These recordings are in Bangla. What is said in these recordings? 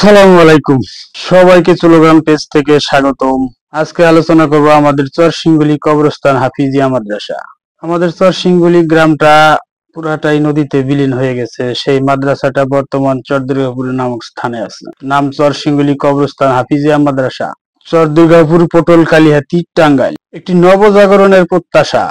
আসসালামু আলাইকুম, সবাইকে চুলোগ্রাম পেজ থেকে স্বাগতম। আজকে আলোচনা করব আমাদের চরসিংগুলি কবরস্থান হাফিজিয়া মাদ্রাসা। আমাদের চরসিংগুলি গ্রামটা পুরাটাই নদীতে বিলীন হয়ে গেছে। সেই মাদ্রাসাটা বর্তমান চরদুর্গাপুর নামক স্থানে আছে। নাম চরসিংগুলি কবরস্থান হাফিজিয়া মাদ্রাসা, চরদুর্গাপুর, পটল, কালিহাতী, টাঙ্গাইল। একটি নবজাগরণের প্রত্যাশা।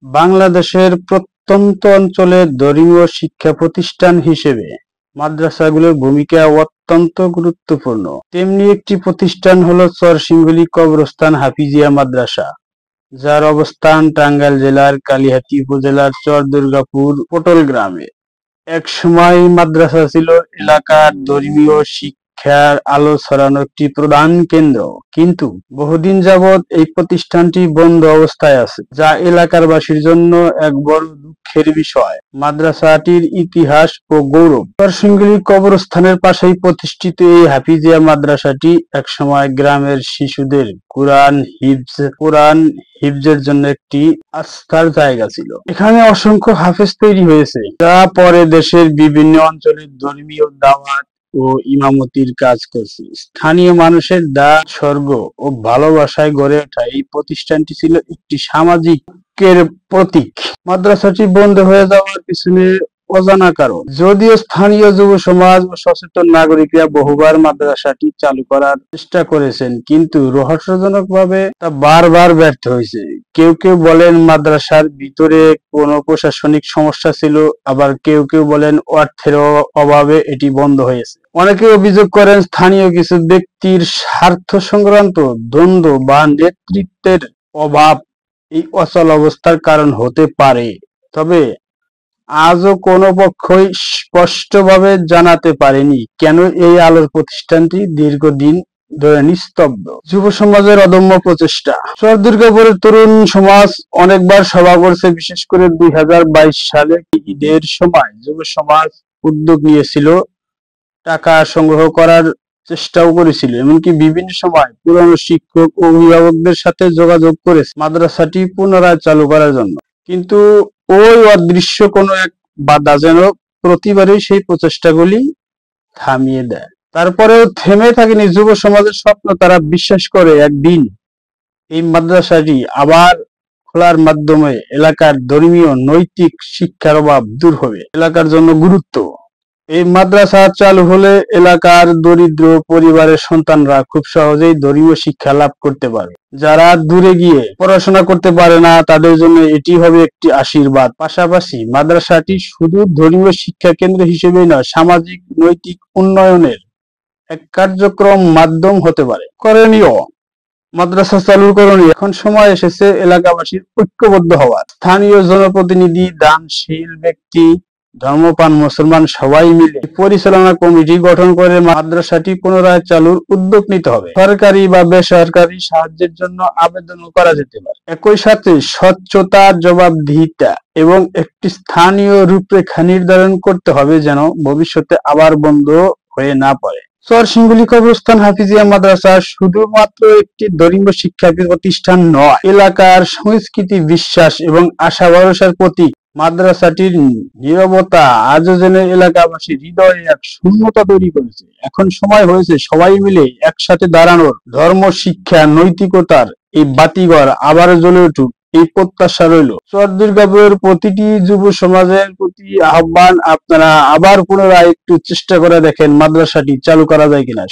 বাংলাদেশের প্রত্যন্ত অঞ্চলে ধর্মীয় শিক্ষা প্রতিষ্ঠান হিসেবে মাদ্রাসাগুলোর ভূমিকা অত্যন্ত গুরুত্বপূর্ণ। তেমনি একটি প্রতিষ্ঠান হলো চরসিংগুলি কবরস্থান হাফিজিয়া মাদ্রাসা, যার অবস্থান টাঙ্গাইল জেলার কালিহাতী উপজেলার চরদুর্গাপুর পটল গ্রামে। এক সময় মাদ্রাসা ছিল এলাকার ধর্মীয় শিক্ষার আলো ছড়ানো একটি প্রধান কেন্দ্র, কিন্তু বহুদিন যাবৎ এই প্রতিষ্ঠানটি বন্ধ অবস্থায় আছে, যা এলাকারবাসীর জন্য এক বড় দুঃখের বিষয়। মাদ্রাসাটির ইতিহাস ও গৌরব। চরসিংগুলি কবরস্থানের পাশেই প্রতিষ্ঠিত এই হাফিজিয়া মাদ্রাসাটি একসময় গ্রামের শিশুদের কোরআন হিফজের জন্য একটি আস্থার জায়গা ছিল। এখানে অসংখ্য হাফেজ তৈরি হয়েছে, যা পরে দেশের বিভিন্ন অঞ্চলে ধর্মীয় দাওয়াত ও ইমামতির কাজ করছে। স্থানীয় মানুষের দান, স্বর্গ ও ভালোবাসায় গড়ে ওঠা এই প্রতিষ্ঠানটি ছিল একটি সামাজিক ঐক্যের প্রতীক। মাদ্রাসাটি বন্ধ হয়ে যাওয়ার পিছনে অজানা কারণ। যদিও স্থানীয় যুব সমাজ ও সচেতন নাগরিকরা বহুবার মাদ্রাসাটি চালু করার চেষ্টা করেছেন, কিন্তু রহস্যজনকভাবে তা বারবার ব্যর্থ হয়েছে। কেউ কেউ বলেন মাদ্রাসার ভিতরে কোনো প্রশাসনিক সমস্যা ছিল, আবার কেউ কেউ বলেন অর্থের অভাবে এটি বন্ধ হয়েছে। অনেকে অভিযোগ করেন স্থানীয় কিছু ব্যক্তির স্বার্থ সংক্রান্ত দ্বন্দ্ব বা নেতৃত্বের অভাব এই অচল অবস্থার কারণ হতে পারে। তবে আজও কোনো পক্ষই স্পষ্টভাবে জানাতে পারেনি কেন এই আলোর প্রতিষ্ঠানটি দীর্ঘদিন ধরে নিস্তব্ধ। যুব সমাজের অদম্য প্রচেষ্টা। চরদুর্গাপুরের তরুণ সমাজ অনেকবার সভা করছে, বিশেষ করে 2022 সালে ঈদের সময় যুব সমাজ উদ্যোগ নিয়েছিল, টাকা সংগ্রহ করার চেষ্টাও করেছিল, এমনকি বিভিন্ন সময় পুরনো শিক্ষক ও অভিভাবকদের সাথে যোগাযোগ করেছে মাদ্রাসাটি পুনরায় চালু করার জন্য। কিন্তু ওই অদৃশ্য কোনো এক বাধা যেন প্রতিবারই সেই প্রচেষ্টাগুলি থামিয়ে দেয়। তারপরেও থেমে থাকেনি যুব সমাজের স্বপ্ন। তারা বিশ্বাস করে একদিন এই মাদ্রাসাটি আবার খোলার মাধ্যমে এলাকার ধর্মীয় নৈতিক শিক্ষার অভাব দূর হবে। এলাকার জন্য গুরুত্ব। এই মাদ্রাসা চালু হলে এলাকার দরিদ্র পরিবারের সন্তানরা খুব সহজেই ধর্মীয় শিক্ষা লাভ করতে পারবে। যারা দূরে গিয়ে পড়াশোনা করতে পারে না, তাদের জন্য এটি হবে একটি আশীর্বাদ। পাশাপাশি মাদ্রাসাটি শুধু ধর্মীয় শিক্ষা কেন্দ্র হিসেবেই নয়, সামাজিক নৈতিক উন্নয়নের এক কার্যক্রম মাধ্যম হতে পারে। করণীয়। মাদ্রাসা চালুর করণীয়। এখন সময় এসেছে এলাকাবাসীর ঐক্যবদ্ধ হওয়ার। স্থানীয় জনপ্রতিনিধি, দানশীল ব্যক্তি, ধর্মপ্রাণ মুসলমান সবাই মিলে পরিচালনা কমিটি গঠন করে মাদ্রাসাটি পুনরায় চালুর উদ্যোগ নিতে হবে। সরকারি বা বেসরকারি সাহায্যের জন্য আবেদনও করা যেতে পারে। একই সাথে স্বচ্ছতা, জবাবদিহিতা এবং একটি স্থানীয় রূপরেখা নির্ধারণ করতে হবে, যেন ভবিষ্যতে আবার বন্ধ হয়ে না পড়ে। চরসিংগুলি কবরস্থান হাফিজিয়া মাদ্রাসা শুধুমাত্র একটি ধর্মীয় শিক্ষা প্রতিষ্ঠান নয়, এলাকার সংস্কৃতি, বিশ্বাস এবং আশা ভরসার প্রতীক। মাদ্রাসাটির নীরবতা আজও যেন এলাকাবাসীর হৃদয়ে এক শূন্যতা তৈরি করেছে। এখন সময় হয়েছে সবাই মিলে একসাথে দাঁড়ানোর। ধর্ম, শিক্ষা, নৈতিকতার এই বাতিঘর আবারও জ্বলে উঠুক, এই প্রত্যাশা রইল। চরদুর্গাপুরের প্রতিটি যুব সমাজের প্রতি আহ্বান, আপনারা আবার পুনরায় একটু চেষ্টা করে দেখেন মাদ্রাসাটি চালু করা যায় কিনা।